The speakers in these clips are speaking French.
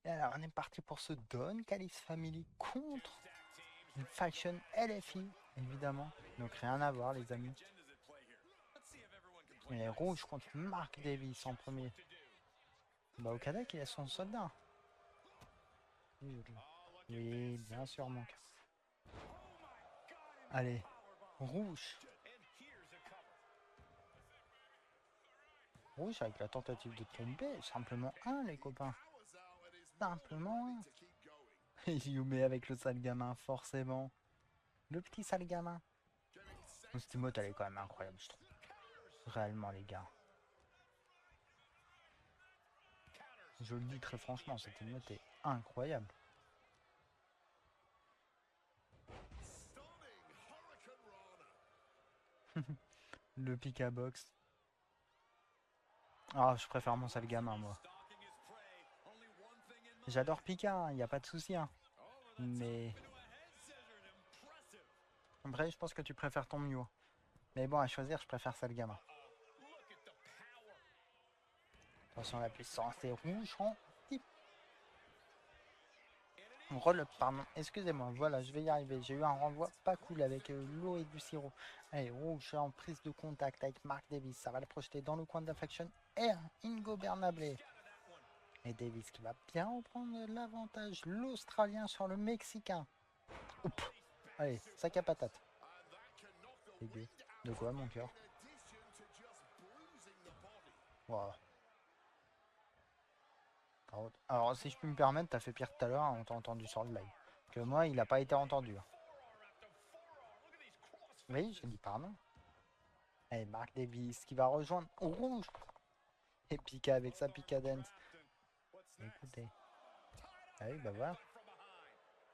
Et alors, on est parti pour ce Don Callis Family contre une faction LFI, évidemment. Donc, rien à voir, les amis. Et rouge contre Mark Davis en premier. Bah, Okada qui a son soldat. Oui, bien sûr, mon cœur. Allez, rouge. Rouge avec la tentative de tomber. Simplement un, les copains. Simplement un. Et Yume avec le sale gamin, forcément. Le petit sale gamin. Cette emote, elle est quand même incroyable, je trouve. Réellement, les gars. Je le dis très franchement, cette emote est incroyable. Le pick à box. Ah, je préfère mon sale gamin, moi. J'adore Pika, il n'y a pas de souci. Hein. Mais après, je pense que tu préfères ton Mew. Mais bon, à choisir, je préfère sale gamin. Attention, la puissance est rouge en type. Roll up, pardon. Excusez-moi, voilà, je vais y arriver. J'ai eu un renvoi pas cool avec l'eau et du sirop. Allez, rouge en prise de contact avec Mark Davis. Ça va le projeter dans le coin de la faction R. Ingo Bernable. Et Davis qui va bien reprendre l'avantage. L'Australien sur le Mexicain. Oups. Allez, sac à patate. Dégueu. De quoi, mon cœur? Wow. Alors, si je peux me permettre, t'as fait pire tout à l'heure, on t'a entendu sur le live. Que moi, il n'a pas été entendu. Oui, j'ai dit pardon. Allez, Mark Davis qui va rejoindre rouge. Et Pika avec sa Pika Dance. Écoutez. Ah oui, bah voilà.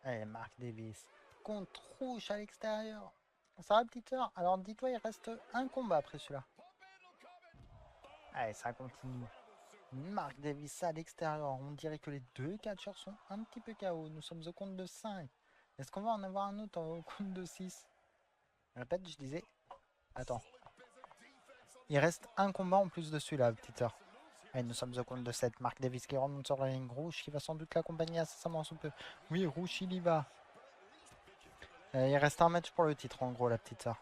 Allez, Mark Davis contre rouge à l'extérieur. Ça va, petite sœur? Alors, dis-toi, il reste un combat après celui-là. Allez, ça continue. Mark Davis à l'extérieur. On dirait que les deux catcheurs sont un petit peu KO. Nous sommes au compte de 5. Est-ce qu'on va en avoir un autre au compte de 6? Je répète, je disais. Attends. Il reste un combat en plus de celui-là, petite sœur. Et nous sommes au compte de 7. Mark Davis qui remonte sur la ligne rouge, qui va sans doute l'accompagner incessamment sous peu. Oui, rouge, il y va. Il reste un match pour le titre, en gros, la petite sœur.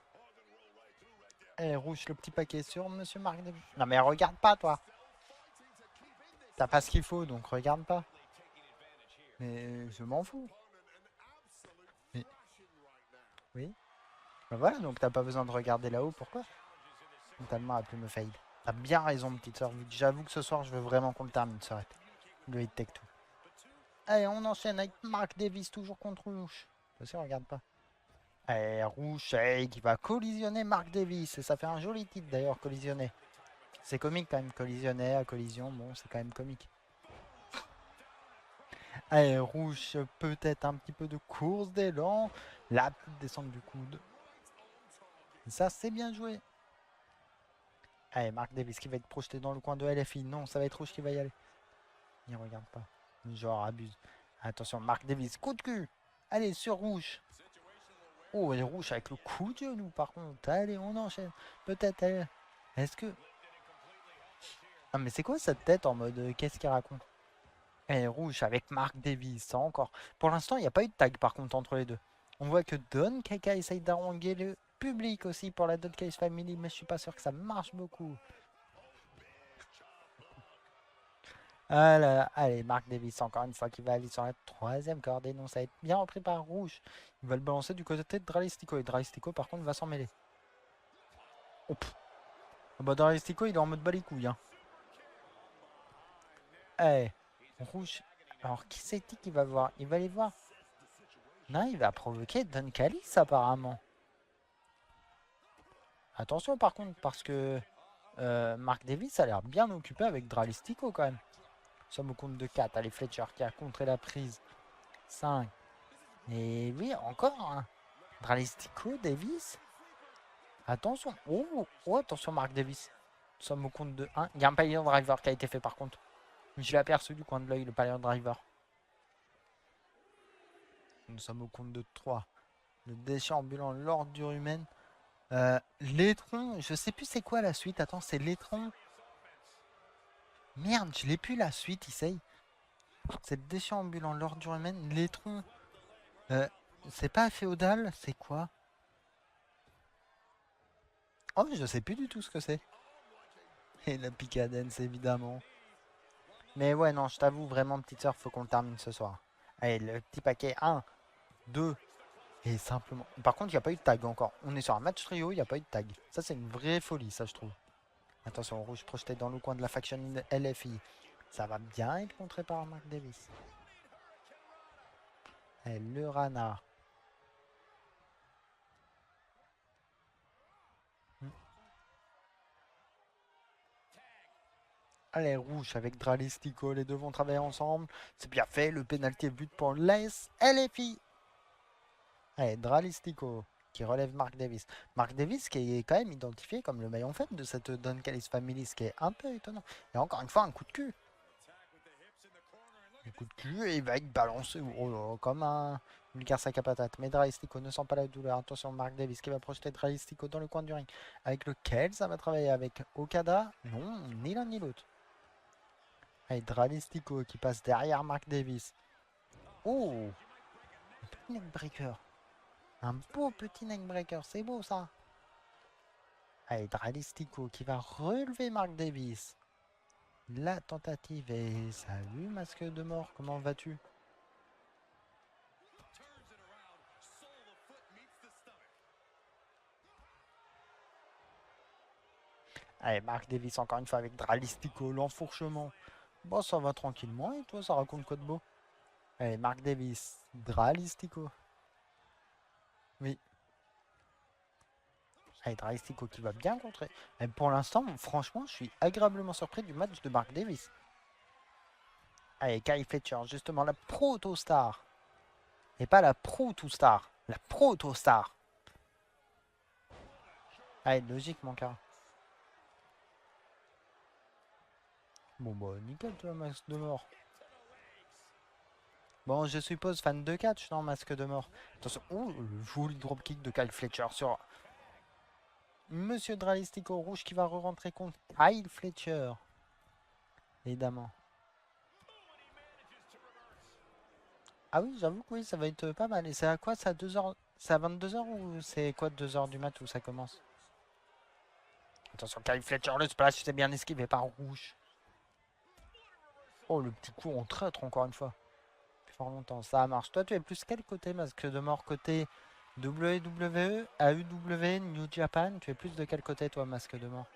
Et rouge, le petit paquet sur monsieur Mark Davis. Non, mais regarde pas, toi. T'as pas ce qu'il faut, donc regarde pas. Mais je m'en fous. Mais oui. Ben voilà, donc t'as pas besoin de regarder là-haut. Pourquoi? Totalement à plus me fail. T'as bien raison, petite sœur. J'avoue que ce soir, je veux vraiment qu'on le termine, Sorette. Le hit tech tout. Allez, on enchaîne avec Mark Davis, toujours contre rouge. Aussi, regarde pas. Et rouge qui va collisionner Mark Davis. Et ça fait un joli titre d'ailleurs, collisionner. C'est comique quand même, collisionner à collision. Bon, c'est quand même comique. Allez, rouge, peut-être un petit peu de course d'élan. La petite descente du coude. Ça, c'est bien joué. Allez, Mark Davis qui va être projeté dans le coin de LFI. Non, ça va être rouge qui va y aller. Il regarde pas. Genre, abuse. Attention, Mark Davis, coup de cul. Allez, sur rouge. Oh, et rouge avec le coup de genou, par contre. Allez, on enchaîne. Peut-être, est-ce que... Ah, mais c'est quoi cette tête en mode, qu'est-ce qu'il raconte? Et rouge avec Mark Davis, ça encore. Pour l'instant, il n'y a pas eu de tag, par contre, entre les deux. On voit que Don Kaka essaye d'arranger le public aussi pour la Don Case Family, mais je suis pas sûr que ça marche beaucoup. Ah là là. Allez, Mark Davis, encore une fois, qui va aller sur la troisième corde. Et non, ça va être bien repris par rouge. Il va le balancer du côté de Dralistico. Et Dralistico, par contre, va s'en mêler. Oh, ah bah, Dralistico, il est en mode bas les couilles. Hein. Eh, rouge. Alors, qui c'est qui va voir? Il va aller voir. Non, il va provoquer Don Callis, apparemment. Attention, par contre, parce que Mark Davis a l'air bien occupé avec Dralistico, quand même. Nous sommes au compte de 4. Allez, Fletcher qui a contré la prise. 5. Et oui, encore. Hein. Dralistico, Davis. Attention. Oh, oh, attention, Mark Davis. Nous sommes au compte de 1. Il y a un palier driver qui a été fait, par contre. Je l'ai aperçu du coin de l'œil, le palier driver. Nous sommes au compte de 3. Le déchet ambulant, l'ordure humaine. L'étron, je sais plus c'est quoi la suite. Attends, c'est l'étron. Merde, je l'ai plus la suite, essaye. C'est déchambulant, l'ordure humaine, les troncs. Euh, c'est pas féodal, c'est quoi? Oh, je sais plus du tout ce que c'est. Et la picadence, évidemment. Mais ouais, non, je t'avoue, vraiment, petite sœur, faut qu'on le termine ce soir. Allez, le petit paquet, un, 2, et simplement. Par contre, il n'y a pas eu de tag encore. On est sur un match trio, il n'y a pas eu de tag. Ça, c'est une vraie folie, ça, je trouve. Attention, rouge projeté dans le coin de la faction LFI. Ça va bien être contré par Mark Davis. Allez, le Rana. Allez, rouge avec Dralistico, les deux vont travailler ensemble. C'est bien fait, le pénalty est but pour l'AS LFI. Allez, Dralistico qui relève Mark Davis. Mark Davis qui est quand même identifié comme le maillon faible de cette Duncalis Family, ce qui est un peu étonnant. Et encore une fois, un coup de cul. Un coup de cul et il va être balancé comme un vulgaire sac à patate. Mais Dralistico ne sent pas la douleur. Attention, Mark Davis qui va projeter Dralistico dans le coin du ring. Avec lequel ça va travailler avec Okada. Non, ni l'un ni l'autre. Allez, Dralistico qui passe derrière Mark Davis. Oh, un petit neckbreaker. Un beau petit neckbreaker, c'est beau ça. Allez, Dralistico qui va relever Mark Davis. La tentative est... Salut, masque de mort, comment vas-tu? Allez, Mark Davis encore une fois avec Dralistico, l'enfourchement. Bon, ça va tranquillement et toi, ça raconte quoi de beau? Allez, Mark Davis, Dralistico. Oui. Allez, Dralistico qui va bien contrer. Et pour l'instant, franchement, je suis agréablement surpris du match de Mark Davis. Allez, Kyle Fletcher, justement la proto-star. Et pas la proto-star, la proto-star. Allez, logique, mon cas. Bon, bah, nickel, toi, masque de mort. Bon, je suppose fan de catch, non, masque de mort. Attention, ouh, le joli dropkick de Kyle Fletcher sur Monsieur Dralistico rouge qui va re-rentrer contre Kyle Fletcher. Évidemment. Ah oui, j'avoue que oui, ça va être pas mal. Et c'est à quoi? C'est à 2h? C'est à 22h ou c'est quoi 2h du mat où ça commence? Attention, Kyle Fletcher, le splash, c'est bien esquivé par rouge. Oh, le petit coup en traître encore une fois. Plus fort longtemps, ça marche. Toi, tu es plus quel côté, masque de mort? Côté WWE, AEW, New Japan? Tu es plus de quel côté, toi, masque de mort?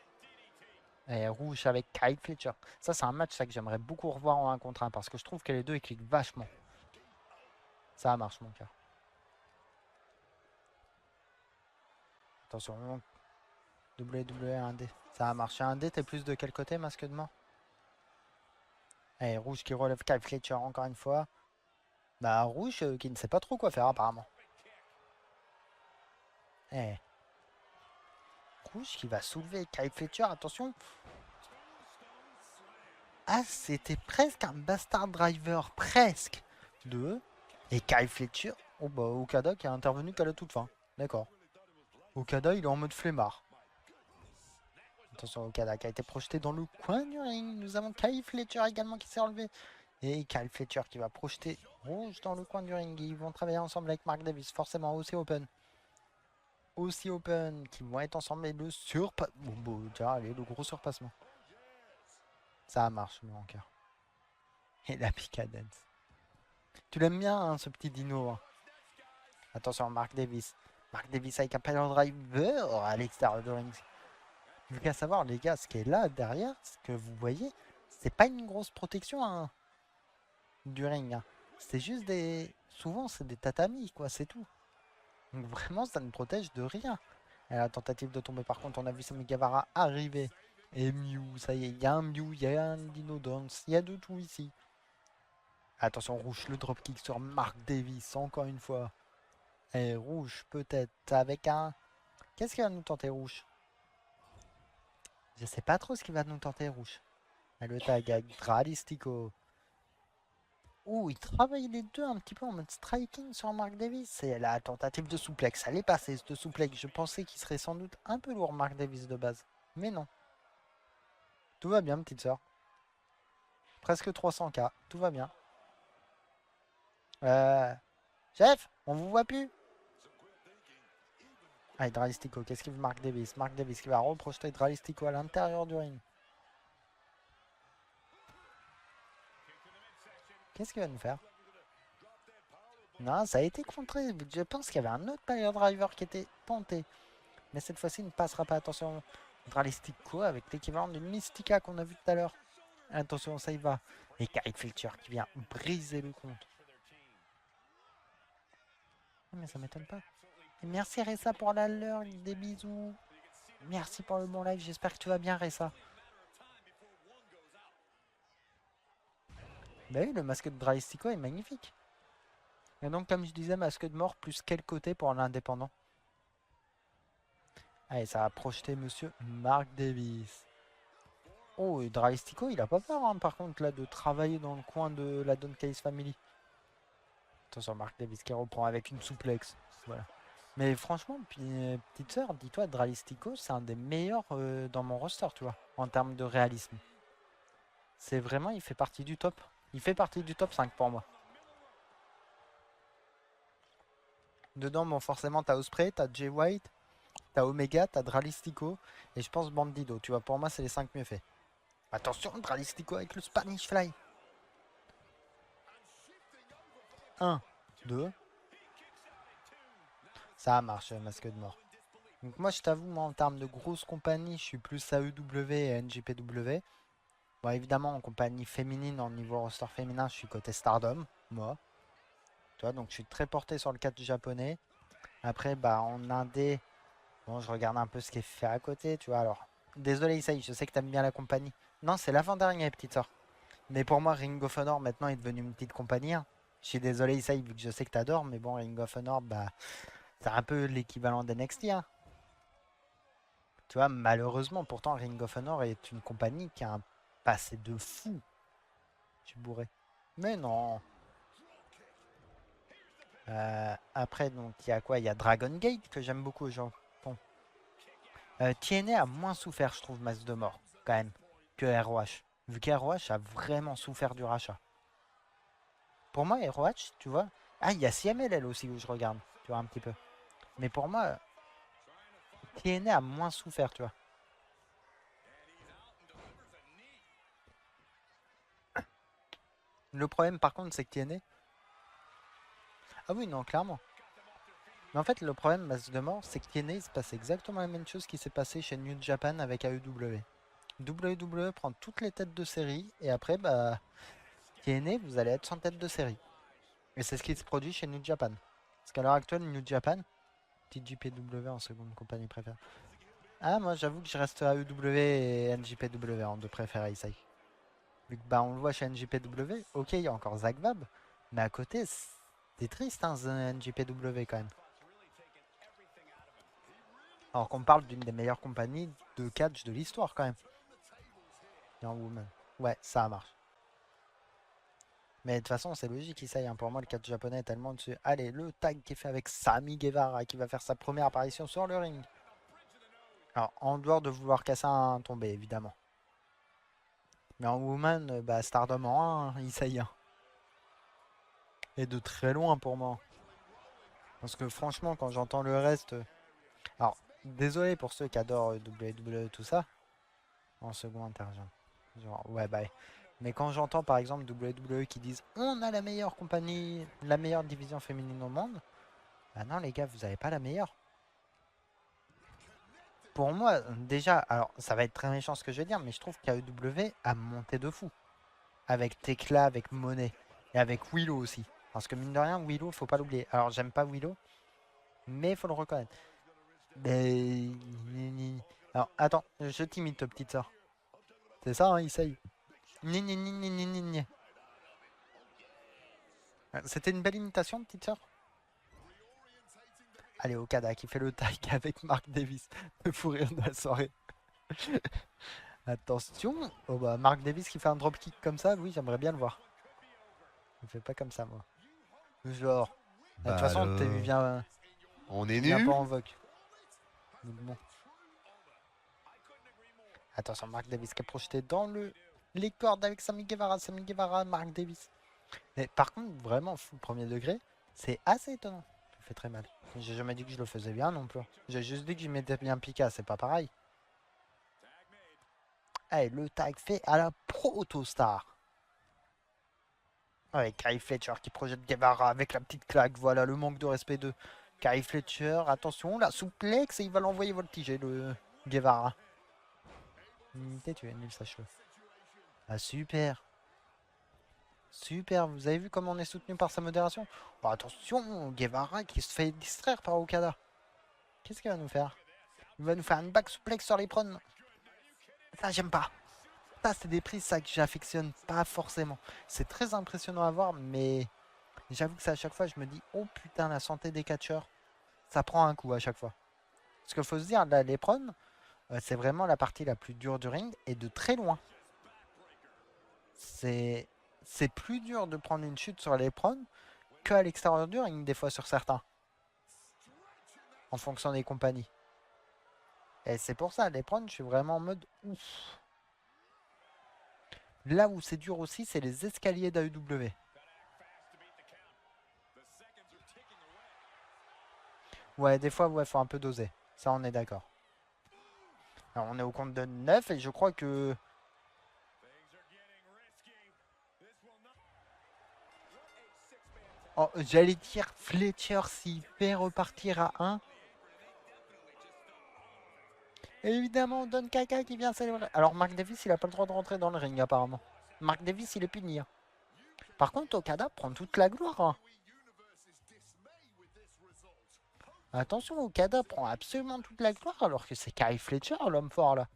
Et rouge avec Kyle Fletcher. Ça, c'est un match ça, que j'aimerais beaucoup revoir en 1 contre 1 parce que je trouve que les deux, ils cliquent vachement. Ça marche, mon cœur. Attention, WWE 1D. Ça a marché. 1D, t'es plus de quel côté, masque de mort? Et rouge qui relève Kyle Fletcher encore une fois. Bah, rouge qui ne sait pas trop quoi faire, apparemment. Eh. Rouge qui va soulever Kyle Fletcher. Attention. Ah, c'était presque un bastard driver. Presque. 2. Et Kyle Fletcher. Oh, bah, Okada qui a intervenu qu'à la toute fin. D'accord. Okada, il est en mode flemmard. Attention, Okada qui a été projeté dans le coin du ring. Nous avons Kyle Fletcher également qui s'est relevé. Et Kyle Fletcher qui va projeter rouge dans le coin du ring. Ils vont travailler ensemble avec Mark Davis. Forcément, aussi open. Aussi open. Qui vont être ensemble. Et le surpassement. Bon, déjà, allez, le gros surpassement. Ça marche, mon cœur. Et la picadence. Tu l'aimes bien, hein, ce petit dino. Hein. Attention, Mark Davis. Mark Davis avec un pile driver à l'extérieur du ring. Vu qu'à savoir, les gars, ce qui est là derrière, ce que vous voyez, c'est pas une grosse protection hein, du ring. Hein. C'est juste des. Souvent, c'est des tatamis, quoi, c'est tout. Donc vraiment, ça ne protège de rien. Et la tentative de tomber, par contre, on a vu Sammy Guevara arriver. Et Mew, ça y est, il y a un Mew, il y a un Dino Dance, il y a de tout ici. Attention, rouge, le dropkick sur Mark Davis, encore une fois. Et rouge, peut-être, avec un. Qu'est-ce qui va nous tenter, rouge? Je sais pas trop ce qui va nous tenter, rouge. Et le tag avec Dralistico. Ouh, il travaille les deux un petit peu en mode striking sur Mark Davis. C'est la tentative de souplex. Ça allait passer, ce souplex. Je pensais qu'il serait sans doute un peu lourd, Mark Davis, de base. Mais non. Tout va bien, petite sœur. Presque 300K. Tout va bien. Euh, Chef, on vous voit plus. Allez, Dralistico, qu'est-ce qu'il veut Mark Davis? Mark Davis qui va reprojeter Dralistico à l'intérieur du ring. Qu'est-ce qu'il va nous faire? Non, ça a été contré. Je pense qu'il y avait un autre Power Driver qui était tenté. Mais cette fois-ci, il ne passera pas. Attention, Dralistico avec l'équivalent du Mystica qu'on a vu tout à l'heure. Attention, ça y va. Et Kyle Fletcher qui vient briser le compte. Mais ça m'étonne pas. Et merci Ressa pour la leur, des bisous. Merci pour le bon live, j'espère que tu vas bien Ressa. Bah oui, le masque de Dralistico est magnifique. Et donc comme je disais, masque de mort plus quel côté pour l'indépendant. Allez, ça va projeter monsieur Mark Davis. Oh, et Dralistico, il a pas peur hein, par contre là de travailler dans le coin de la Don Case Family. Attention, Mark Davis qui reprend avec une souplex. Voilà. Mais franchement, petite sœur, dis-toi, Dralistico, c'est un des meilleurs dans mon roster, tu vois, en termes de réalisme. C'est vraiment, il fait partie du top. Il fait partie du top 5 pour moi. Dedans, bon, forcément, t'as Osprey, t'as Jay White, t'as Omega, t'as Dralistico, et je pense Bandido. Tu vois, pour moi, c'est les 5 mieux faits. Attention, Dralistico avec le Spanish Fly. 1, 2. Ça marche, masque de mort. Donc moi, je t'avoue, moi, en termes de grosses compagnies, je suis plus AEW et NJPW. Bon, évidemment, en compagnie féminine, en niveau roster féminin, je suis côté Stardom, moi. Tu vois, donc je suis très porté sur le catch japonais. Après, bah, en indé, bon, je regarde un peu ce qui est fait à côté, tu vois. Alors, désolé, Issei, je sais que t'aimes bien la compagnie. Non, c'est l'avant-dernier, petite sœur. Mais pour moi, Ring of Honor, maintenant, est devenu une petite compagnie, hein. Je suis désolé, Issei, vu que je sais que t'adores, mais bon, Ring of Honor, bah, c'est un peu l'équivalent d'NXT, hein. Tu vois, malheureusement, pourtant, Ring of Honor est une compagnie qui a un passé de fou. Tu bourrais. Mais non. Après, donc, il y a quoi? Il y a Dragon Gate que j'aime beaucoup au Japon. TNA a moins souffert, je trouve, Masse de mort, quand même, que ROH. Vu qu'ROH a vraiment souffert du rachat. Pour moi, ROH, tu vois. Ah, il y a CMLL aussi où je regarde, tu vois, un petit peu. Mais pour moi, TNA a moins souffert, tu vois. Le problème, par contre, c'est que TNA. Ah oui, non, clairement. Mais en fait, le problème, Masse de mort, c'est que TNA, il se passe exactement la même chose qui s'est passé chez New Japan avec AEW. WWE prend toutes les têtes de série et après, bah, TNA, vous allez être sans tête de série. Et c'est ce qui se produit chez New Japan. Parce qu'à l'heure actuelle, New Japan, TJPW en seconde compagnie préférée. Ah, moi j'avoue que je reste AEW et NJPW en deux préférés, Isai. Vu que bah, on le voit chez NJPW, ok, il y a encore Zach Vab, mais à côté, c'est triste, hein, NJPW quand même. Alors qu'on parle d'une des meilleures compagnies de catch de l'histoire quand même. Young Woman. Ouais, ça marche. Mais de toute façon, c'est logique, Isai. Hein. Pour moi, le catch japonais est tellement dessus. Allez, le tag qui est fait avec Sami Guevara qui va faire sa première apparition sur le ring. Alors, en dehors de vouloir casser un tombé, évidemment. Mais en Woman, bah, Stardom en 1, Isai. Hein. Et de très loin pour moi. Parce que franchement, quand j'entends le reste. Alors, désolé pour ceux qui adorent WWE, tout ça. En second intergent. Genre, ouais, bah. Mais quand j'entends par exemple WWE qui disent on a la meilleure compagnie, la meilleure division féminine au monde. Bah non, les gars, vous n'avez pas la meilleure. Pour moi, déjà, alors ça va être très méchant ce que je vais dire, mais je trouve qu'AEW a monté de fou. Avec Tekla, avec Monet et avec Willow aussi. Parce que mine de rien, Willow, faut pas l'oublier. Alors j'aime pas Willow, mais faut le reconnaître. Mais... Alors attends, je t'imite, petite sœur. C'est ça, hein, essaye. C'était une belle imitation, petite sœur. Allez, Okada qui fait le tag avec Mark Davis. Le fou rire de la soirée. Attention. Oh bah, Mark Davis qui fait un dropkick comme ça, oui, j'aimerais bien le voir. Il fait pas comme ça, moi. Genre. De toute Bah façon, alors, on est tu viens pas nus? en vogue. Donc bon. Attention, Mark Davis qui est projeté dans les cordes avec Sami Guevara. Sami Guevara, Mark Davis. Mais par contre, vraiment, full premier degré, c'est assez étonnant. Ça fait très mal. J'ai jamais dit que je le faisais bien non plus. J'ai juste dit que je m'étais bien Pika, c'est pas pareil. Allez, le tag fait à la Protostar. Avec Kai Fletcher qui projette Guevara avec la petite claque. Voilà le manque de respect de Kai Fletcher. Attention, la souplex et il va l'envoyer voltiger le Guevara. T'es tué, Nils, sache-le. Ah, super. Super, vous avez vu comment on est soutenu par sa modération? Oh, attention, Guevara qui se fait distraire par Okada. Qu'est-ce qu'il va nous faire? Il va nous faire une back suplex sur les prônes. Ça, j'aime pas. Ça, c'est des prises, ça, que j'affectionne pas forcément. C'est très impressionnant à voir, mais j'avoue que ça, à chaque fois, je me dis, oh putain, la santé des catcheurs, ça prend un coup à chaque fois. Parce qu'il faut se dire, là, les prônes, c'est vraiment la partie la plus dure du ring et de très loin. C'est plus dur de prendre une chute sur les prônes qu'à l'extérieur du ring, des fois, sur certains. En fonction des compagnies. Et c'est pour ça, les prônes, je suis vraiment en mode ouf. Là où c'est dur aussi, c'est les escaliers d'AEW. Ouais, des fois, ouais, faut un peu doser. Ça, on est d'accord. Alors, on est au compte de 9 et je crois que... Oh, j'allais dire Fletcher s'il fait repartir à 1. Évidemment, Don Kaka qui vient célébrer. Alors, Mark Davis, il a pas le droit de rentrer dans le ring, apparemment. Mark Davis, il est puni. Hein. Par contre, Okada prend toute la gloire. Hein. Attention, Okada prend absolument toute la gloire alors que c'est Kai Fletcher, l'homme fort, là.